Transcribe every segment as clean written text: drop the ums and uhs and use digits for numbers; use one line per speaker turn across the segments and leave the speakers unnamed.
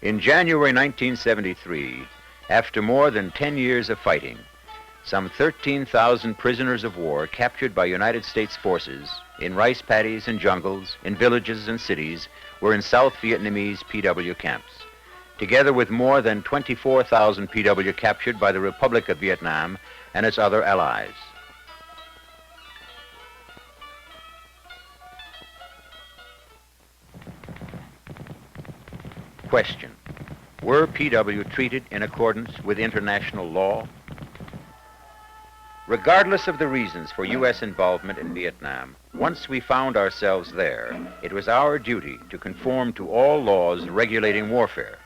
In January 1973, after more than 10 years of fighting, some 13,000 prisoners of war captured by United States forces in rice paddies and jungles, in villages and cities, were in South Vietnamese PW camps, together with more than 24,000 PW captured by the Republic of Vietnam and its other allies. Question: were PW treated in accordance with international law? Regardless of the reasons for U.S. involvement in Vietnam, once we found ourselves there, it was our duty to conform to all laws regulating warfare,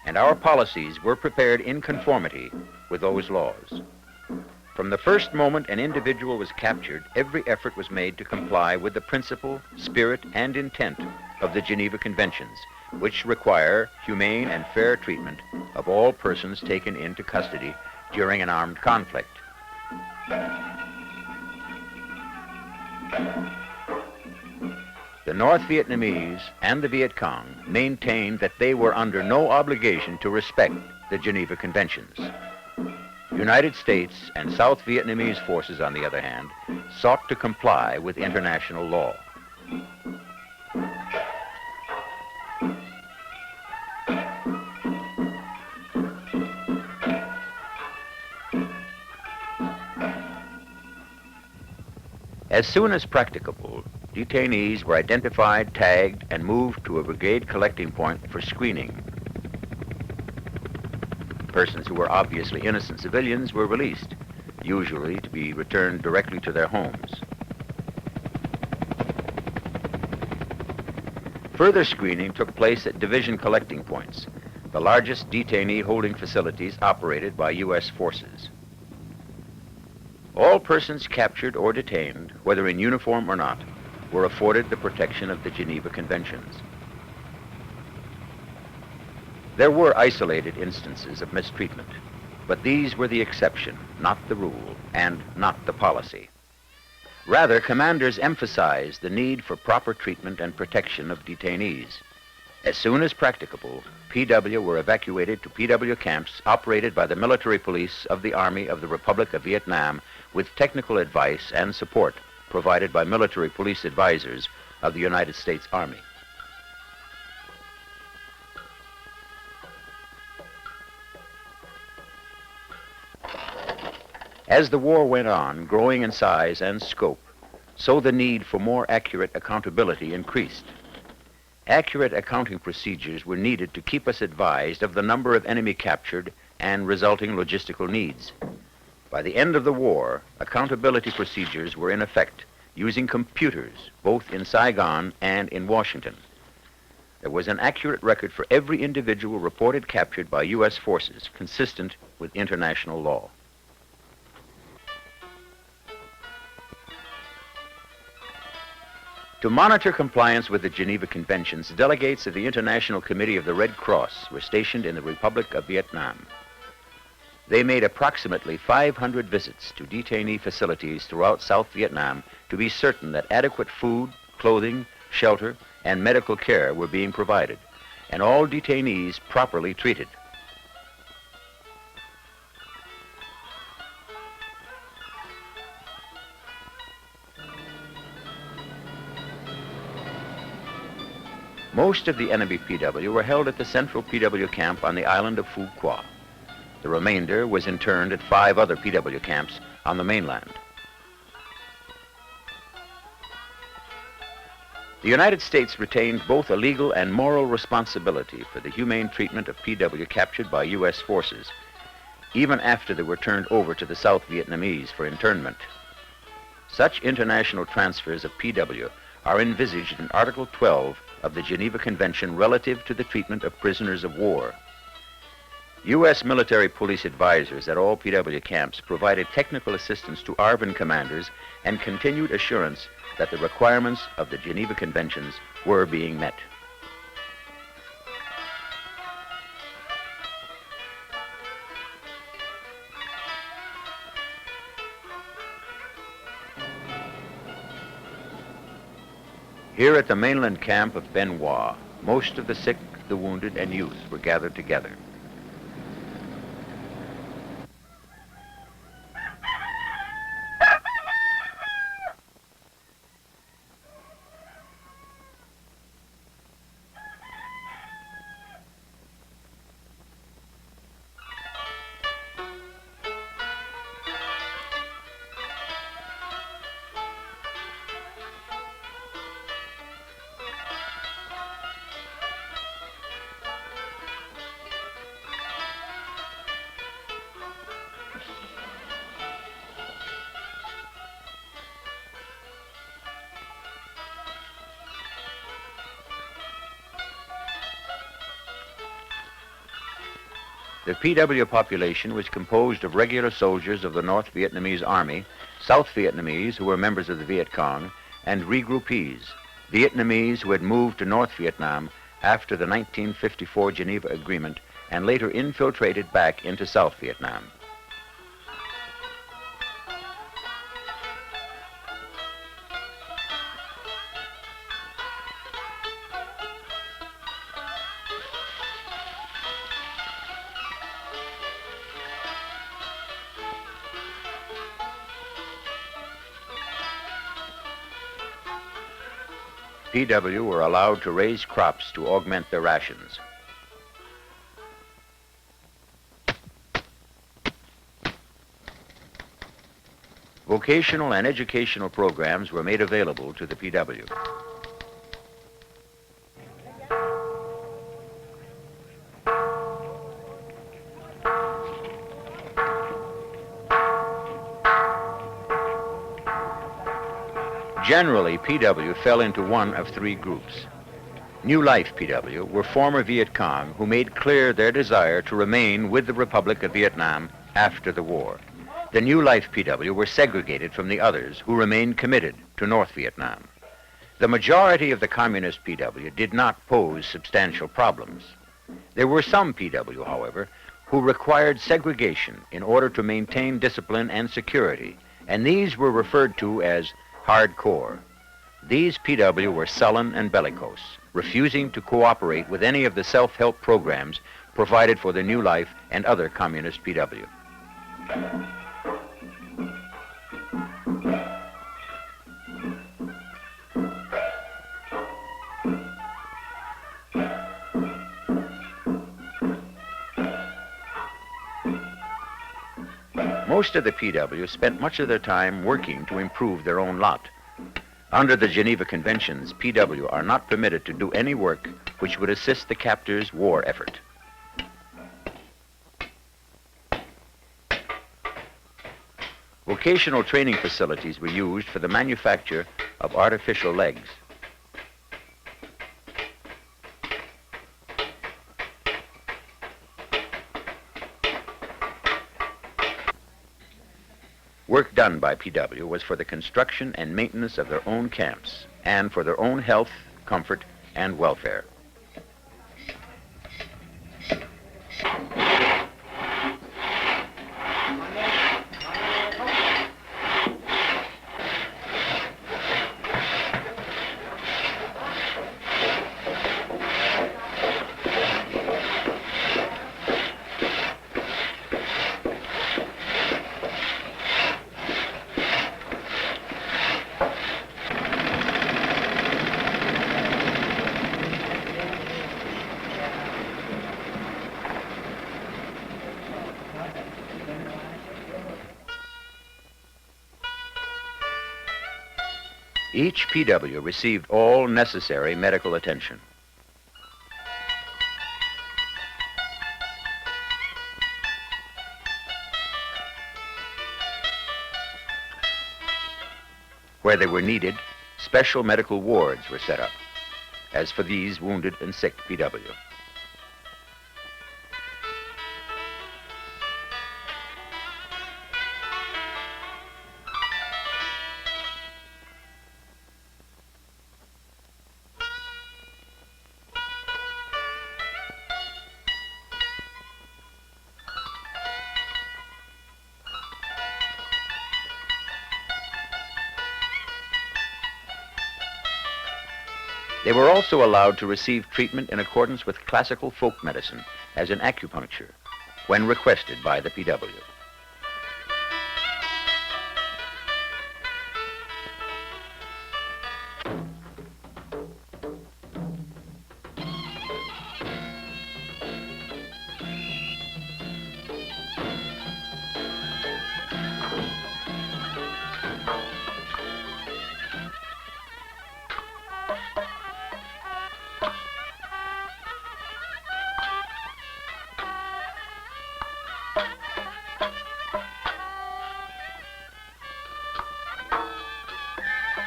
and our policies were prepared in conformity with those laws. From the first moment an individual was captured, every effort was made to comply with the principle, spirit, and intent of the Geneva Conventions, which require humane and fair treatment of all persons taken into custody during an armed conflict. The North Vietnamese and the Viet Cong maintained that they were under no obligation to respect the Geneva Conventions. United States and South Vietnamese forces, on the other hand, sought to comply with international law. As soon as practicable, detainees were identified, tagged, and moved to a brigade collecting point for screening. Persons who were obviously innocent civilians were released, usually to be returned directly to their homes. Further screening took place at division collecting points, the largest detainee holding facilities operated by U.S. forces. All persons captured or detained, whether in uniform or not, were afforded the protection of the Geneva Conventions. There were isolated instances of mistreatment, but these were the exception, not the rule, and not the policy. Rather, commanders emphasized the need for proper treatment and protection of detainees. As soon as practicable, PW were evacuated to PW camps operated by the military police of the Army of the Republic of Vietnam, with technical advice and support provided by military police advisors of the United States Army. As the war went on, growing in size and scope, so the need for more accurate accountability increased. Accurate accounting procedures were needed to keep us advised of the number of enemy captured and resulting logistical needs. By the end of the war, accountability procedures were in effect, using computers both in Saigon and in Washington. There was an accurate record for every individual reported captured by U.S. forces, consistent with international law. To monitor compliance with the Geneva Conventions, delegates of the International Committee of the Red Cross were stationed in the Republic of Vietnam. They made approximately 500 visits to detainee facilities throughout South Vietnam to be certain that adequate food, clothing, shelter, and medical care were being provided, and all detainees properly treated. Most of the enemy PW were held at the central PW camp on the island of Phu Quoc. The remainder was interned at 5 other PW camps on the mainland. The United States retained both a legal and moral responsibility for the humane treatment of PW captured by U.S. forces, even after they were turned over to the South Vietnamese for internment. Such international transfers of PW are envisaged in Article 12 of the Geneva Convention relative to the treatment of prisoners of war. U.S. military police advisors at all PW camps provided technical assistance to ARVN commanders and continued assurance that the requirements of the Geneva Conventions were being met. Here at the mainland camp of Ben Hoa, most of the sick, the wounded and youth were gathered together. The PW population was composed of regular soldiers of the North Vietnamese Army, South Vietnamese who were members of the Viet Cong, and regroupees, Vietnamese who had moved to North Vietnam after the 1954 Geneva Agreement and later infiltrated back into South Vietnam. PW were allowed to raise crops to augment their rations. Vocational and educational programs were made available to the PW. Generally, PW fell into one of three groups. New Life PW were former Viet Cong who made clear their desire to remain with the Republic of Vietnam after the war. The New Life PW were segregated from the others who remained committed to North Vietnam. The majority of the Communist PW did not pose substantial problems. There were some PW, however, who required segregation in order to maintain discipline and security, and these were referred to as hardcore. These PW were sullen and bellicose, refusing to cooperate with any of the self-help programs provided for the New Life and other communist PW. Most of the PW spent much of their time working to improve their own lot. Under the Geneva Conventions, PW are not permitted to do any work which would assist the captor's war effort. Vocational training facilities were used for the manufacture of artificial legs. Work done by PW was for the construction and maintenance of their own camps and for their own health, comfort, and welfare. Each PW received all necessary medical attention. Where they were needed, special medical wards were set up, as for these wounded and sick PW. They were also allowed to receive treatment in accordance with classical folk medicine, as in acupuncture, when requested by the PW.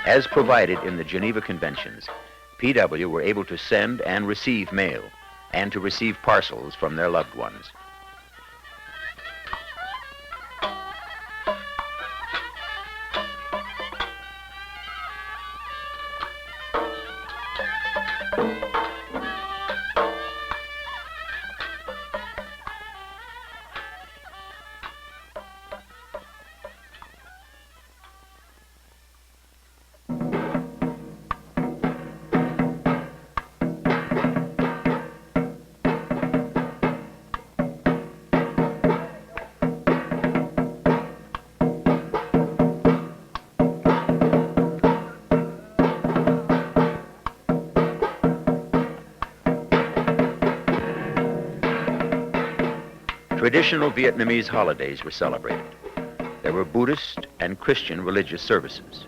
As provided in the Geneva Conventions, PW were able to send and receive mail and to receive parcels from their loved ones. Traditional Vietnamese holidays were celebrated. There were Buddhist and Christian religious services.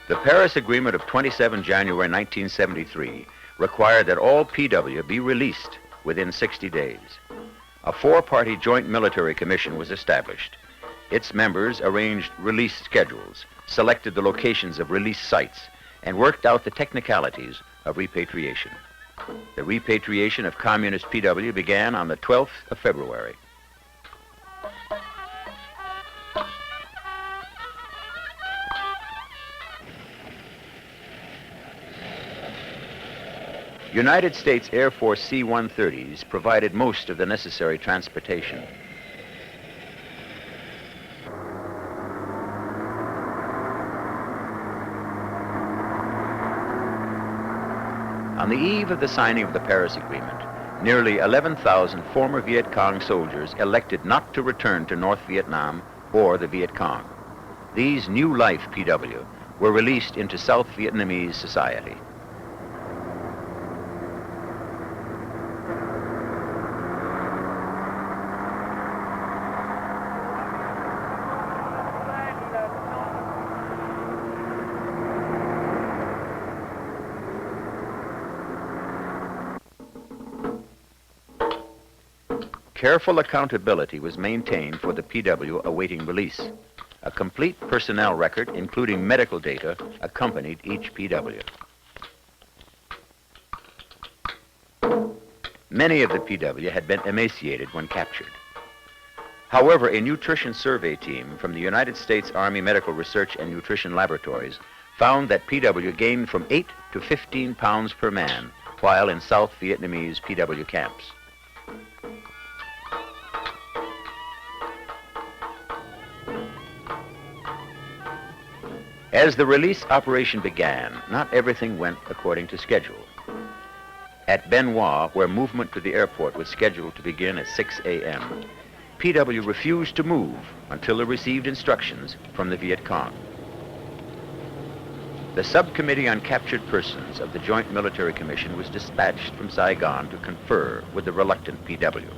The Paris Agreement of 27 January 1973 required that all PW be released within 60 days. A four-party joint military commission was established. Its members arranged release schedules, selected the locations of release sites, and worked out the technicalities of repatriation. The repatriation of communist PW began on the 12th of February. United States Air Force C-130s provided most of the necessary transportation. On the eve of the signing of the Paris Agreement, nearly 11,000 former Viet Cong soldiers elected not to return to North Vietnam or the Viet Cong. These new life PW were released into South Vietnamese society. Careful accountability was maintained for the PW awaiting release. A complete personnel record, including medical data, accompanied each PW. Many of the PW had been emaciated when captured. However, a nutrition survey team from the United States Army Medical Research and Nutrition Laboratories found that PW gained from 8 to 15 pounds per man while in South Vietnamese PW camps. As the release operation began, not everything went according to schedule. At Bien Hoa, where movement to the airport was scheduled to begin at 6 a.m., PW refused to move until it received instructions from the Viet Cong. The subcommittee on captured persons of the Joint Military Commission was dispatched from Saigon to confer with the reluctant PW.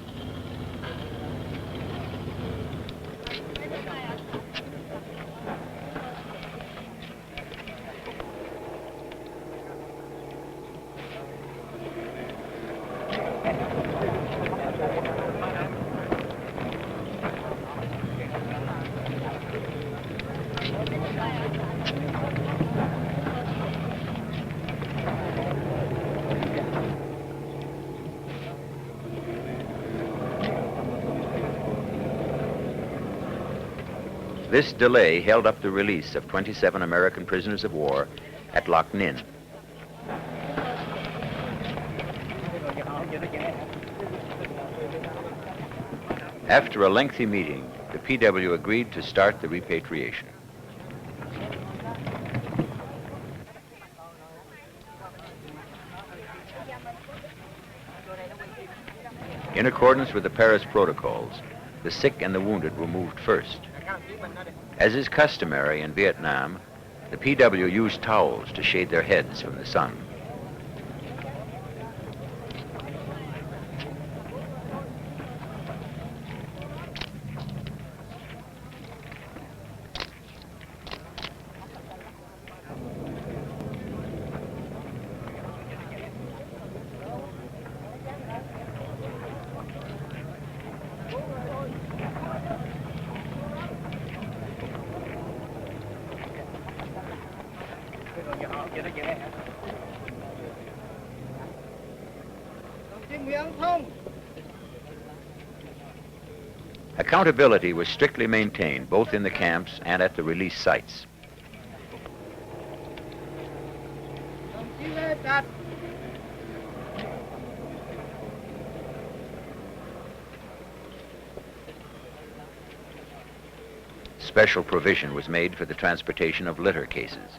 This delay held up the release of 27 American prisoners of war at Loc Ninh. After a lengthy meeting, the PW agreed to start the repatriation. In accordance with the Paris protocols, the sick and the wounded were moved first. As is customary in Vietnam, the PW used towels to shade their heads from the sun. Accountability was strictly maintained both in the camps and at the release sites. Special provision was made for the transportation of litter cases.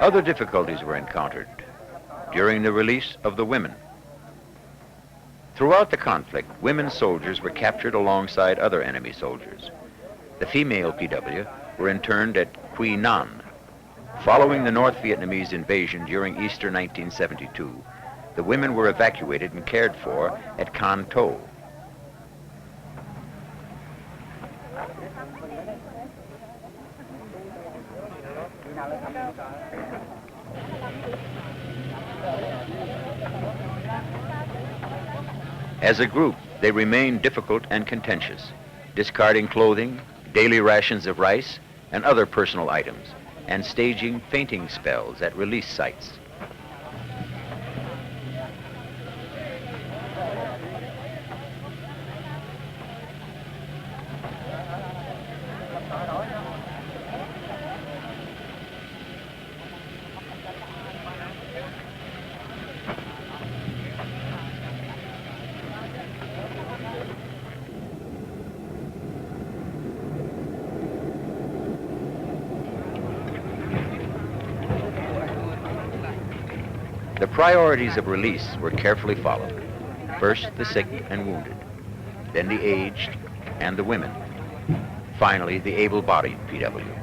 Other difficulties were encountered during the release of the women. Throughout the conflict, women soldiers were captured alongside other enemy soldiers. The female PW were interned at Quy Nhon. Following the North Vietnamese invasion during Easter 1972, the women were evacuated and cared for at Can Tho. As a group, they remained difficult and contentious, discarding clothing, daily rations of rice, and other personal items, and staging fainting spells at release sites. The priorities of release were carefully followed. First, the sick and wounded, then the aged and the women, finally, the able-bodied PW.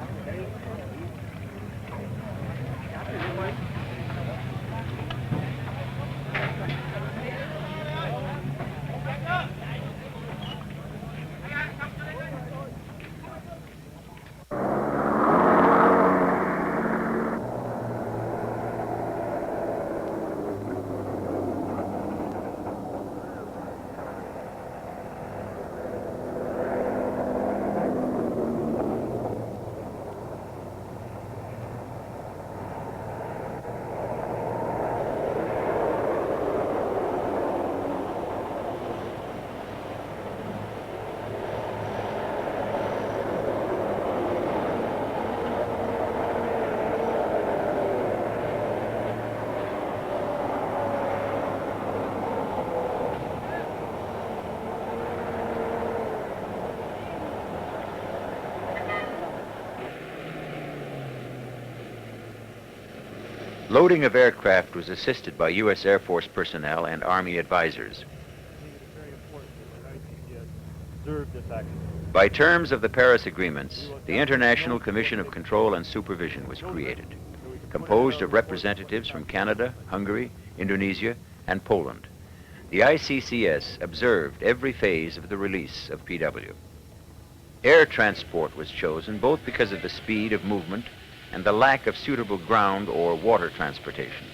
Loading of aircraft was assisted by U.S. Air Force personnel and Army advisors. By terms of the Paris Agreements, the International Commission of Control and Supervision was created, composed of representatives from Canada, Hungary, Indonesia, and Poland. The ICCS observed every phase of the release of PW. Air transport was chosen both because of the speed of movement and the lack of suitable ground or water transportation.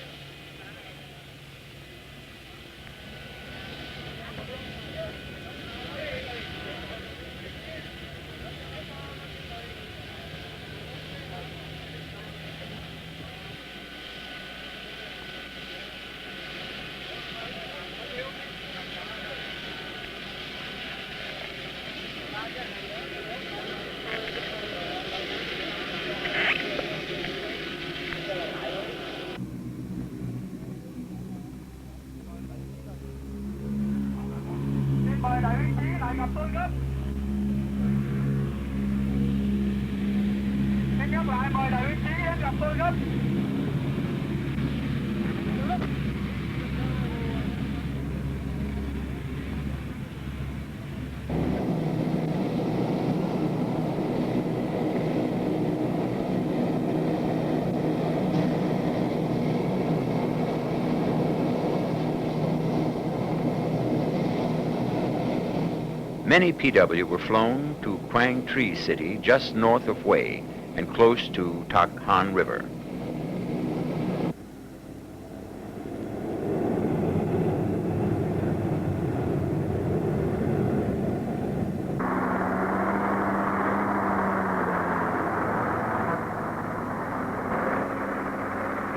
Many PW were flown to Quang Tri City, just north of Hue and close to Tak Han River.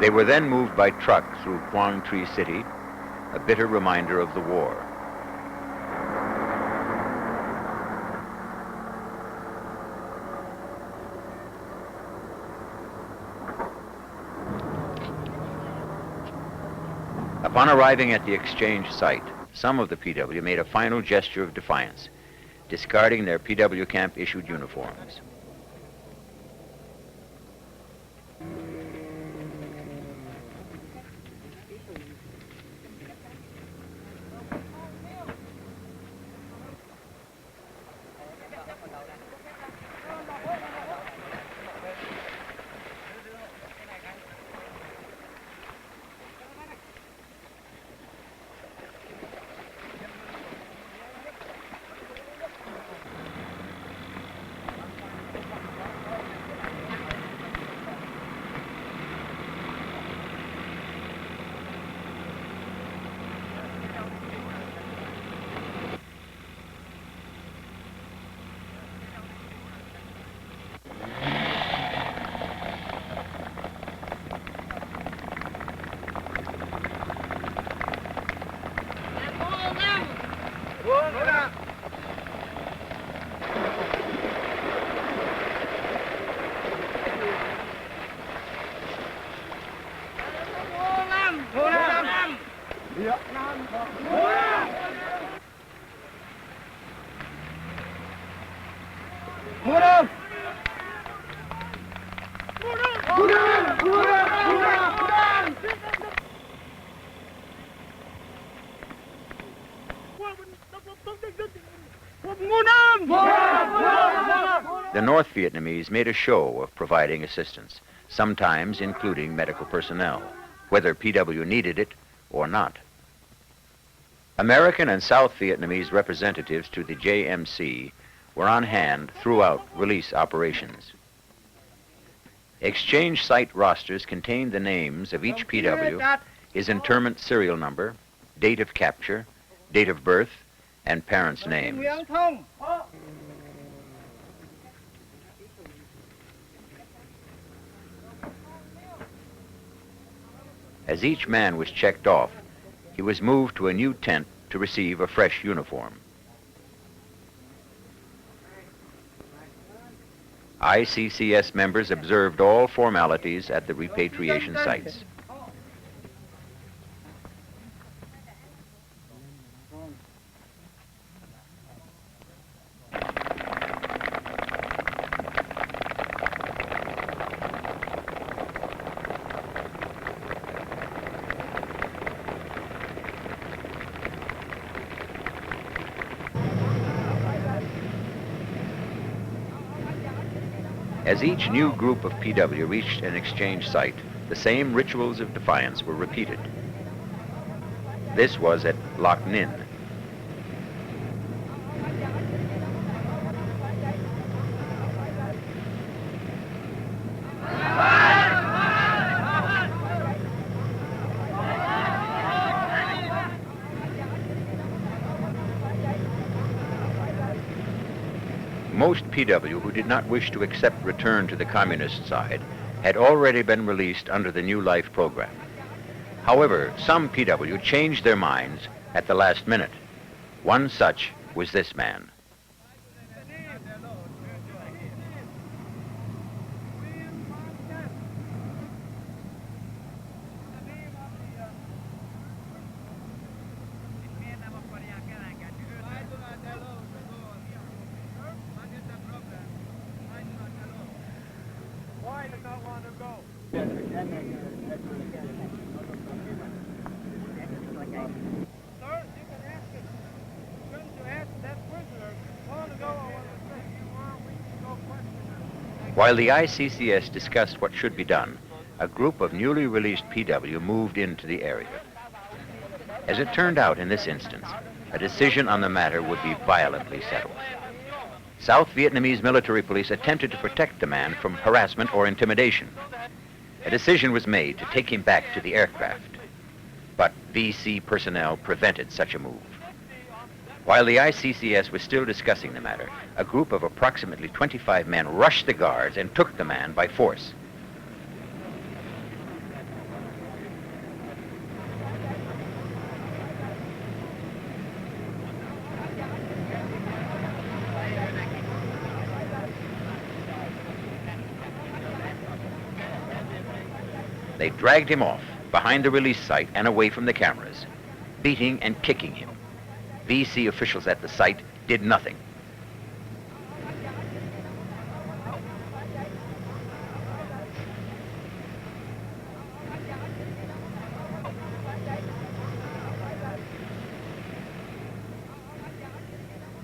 They were then moved by truck through Quang Tri City, a bitter reminder of the war. Upon arriving at the exchange site, some of the PW made a final gesture of defiance, discarding their PW camp-issued uniforms. The North Vietnamese made a show of providing assistance, sometimes including medical personnel, whether PW needed it or not. American and South Vietnamese representatives to the JMC were on hand throughout release operations. Exchange site rosters contained the names of each PW, his internment serial number, date of capture, date of birth, and parents' names. As each man was checked off, he was moved to a new tent to receive a fresh uniform. ICCS members observed all formalities at the repatriation sites. As each new group of PW reached an exchange site, the same rituals of defiance were repeated. This was at Loc Ninh. Most PW who did not wish to accept return to the communist side had already been released under the New Life program. However, some PW changed their minds at the last minute. One such was this man. While the ICCS discussed what should be done, a group of newly released PW moved into the area. As it turned out in this instance, a decision on the matter would be violently settled. South Vietnamese military police attempted to protect the man from harassment or intimidation. A decision was made to take him back to the aircraft, but VC personnel prevented such a move. While the ICCS was still discussing the matter, a group of approximately 25 men rushed the guards and took the man by force. They dragged him off behind the release site and away from the cameras, beating and kicking him. VC officials at the site did nothing.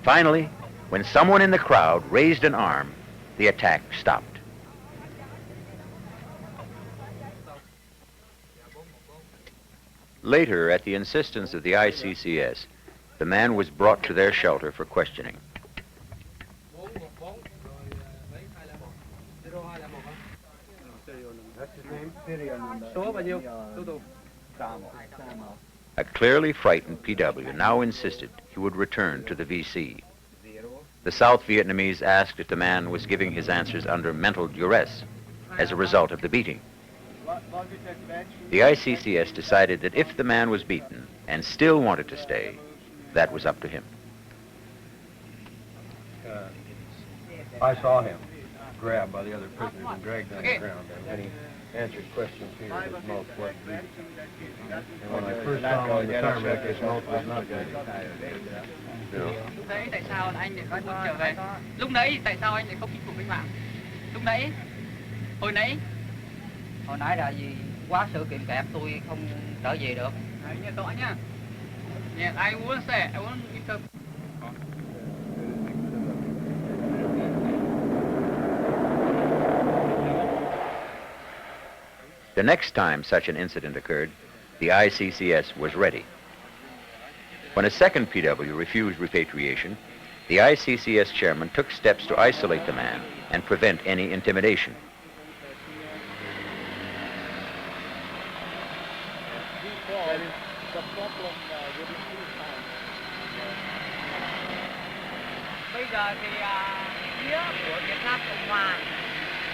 Finally, when someone in the crowd raised an arm, the attack stopped. Later, at the insistence of the ICCS, the man was brought to their shelter for questioning. A clearly frightened PW now insisted he would return to the VC. The South Vietnamese asked if the man was giving his answers under mental duress as a result of the beating. The ICCS decided that if the man was beaten and still wanted to stay, that was up to him.
I saw him grabbed by the other prisoners and dragged down the ground. And he answered questions here, his mouth was bleeding. And when I first saw him on the tarmac, his mouth was not bleeding.
Lúc đấy tại sao anh lại không trở về? Lúc nãy tại sao anh lại không chinh phục cách mạng? Lúc nãy, hồi nãy là vì quá sự kiện kẹp tôi không trở về được. Đấy, nghe rõ nhá. Yeah, I won't say, I won't interpret.
The next time such an incident occurred, the ICCS was ready. When a second PW refused repatriation, the ICCS chairman took steps to isolate the man and prevent any intimidation.
Bây giờ thì phía của Việt Nam Cộng Hòa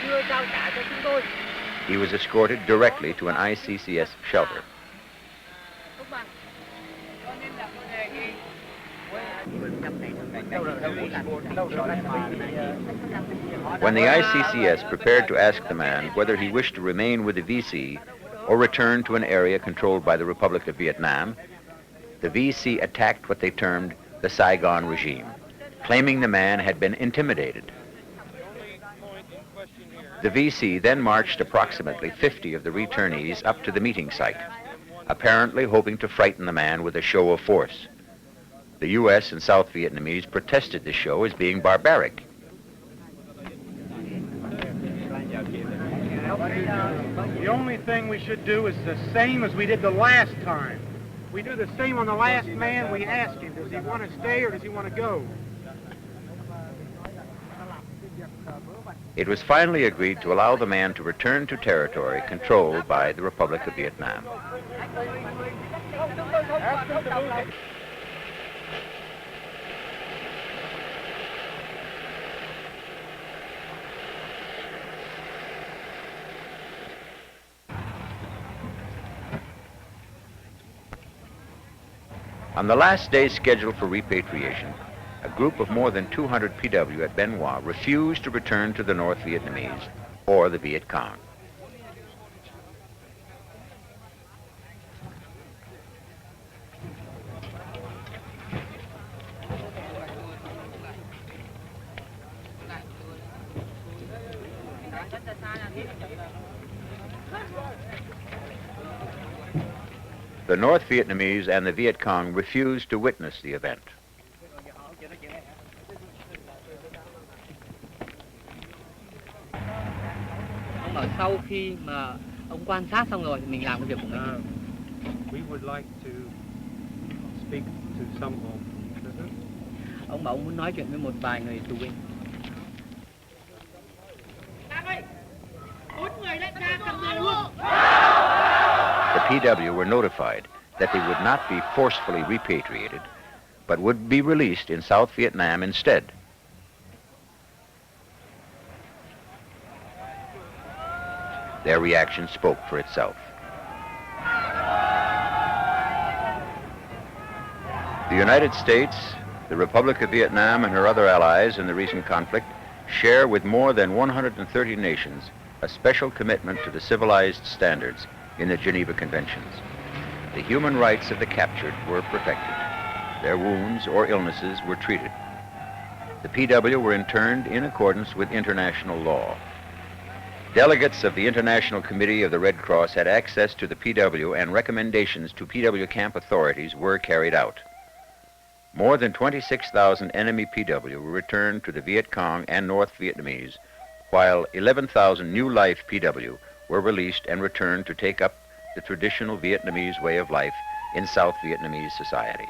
chưa trao trả cho chúng tôi.
He was escorted directly to an ICCS shelter. When the ICCS prepared to ask the man whether he wished to remain with the VC or return to an area controlled by the Republic of Vietnam, the VC attacked what they termed the Saigon regime, claiming the man had been intimidated. The VC then marched approximately 50 of the returnees up to the meeting site, apparently hoping to frighten the man with a show of force. The U.S. and South Vietnamese protested the show as being barbaric.
The only thing we should do is the same as we did the last time. We do the same on the last man. We ask him, does he want to stay or does he want to go?
It was finally agreed to allow the man to return to territory controlled by the Republic of Vietnam. On the last day scheduled for repatriation, a group of more than 200 PW at Bien Hoa refused to return to the North Vietnamese or the Viet Cong. The North Vietnamese and the Viet Cong refused to witness the event.
Ông bảo sau khi mà ông quan sát xong rồi thì mình làm cái việc của mình.
We would like to speak to some of them.
Ông bảo ông muốn nói chuyện với một vài người tù binh.
The PW were notified that they would not be forcefully repatriated, but would be released in South Vietnam instead. Their reaction spoke for itself. The United States, the Republic of Vietnam, and her other allies in the recent conflict share with more than 130 nations a special commitment to the civilized standards in the Geneva Conventions. The human rights of the captured were protected. Their wounds or illnesses were treated. The PW were interned in accordance with international law. Delegates of the International Committee of the Red Cross had access to the PW, and recommendations to PW camp authorities were carried out. More than 26,000 enemy PW were returned to the Viet Cong and North Vietnamese, while 11,000 new life PW were released and returned to take up the traditional Vietnamese way of life in South Vietnamese society.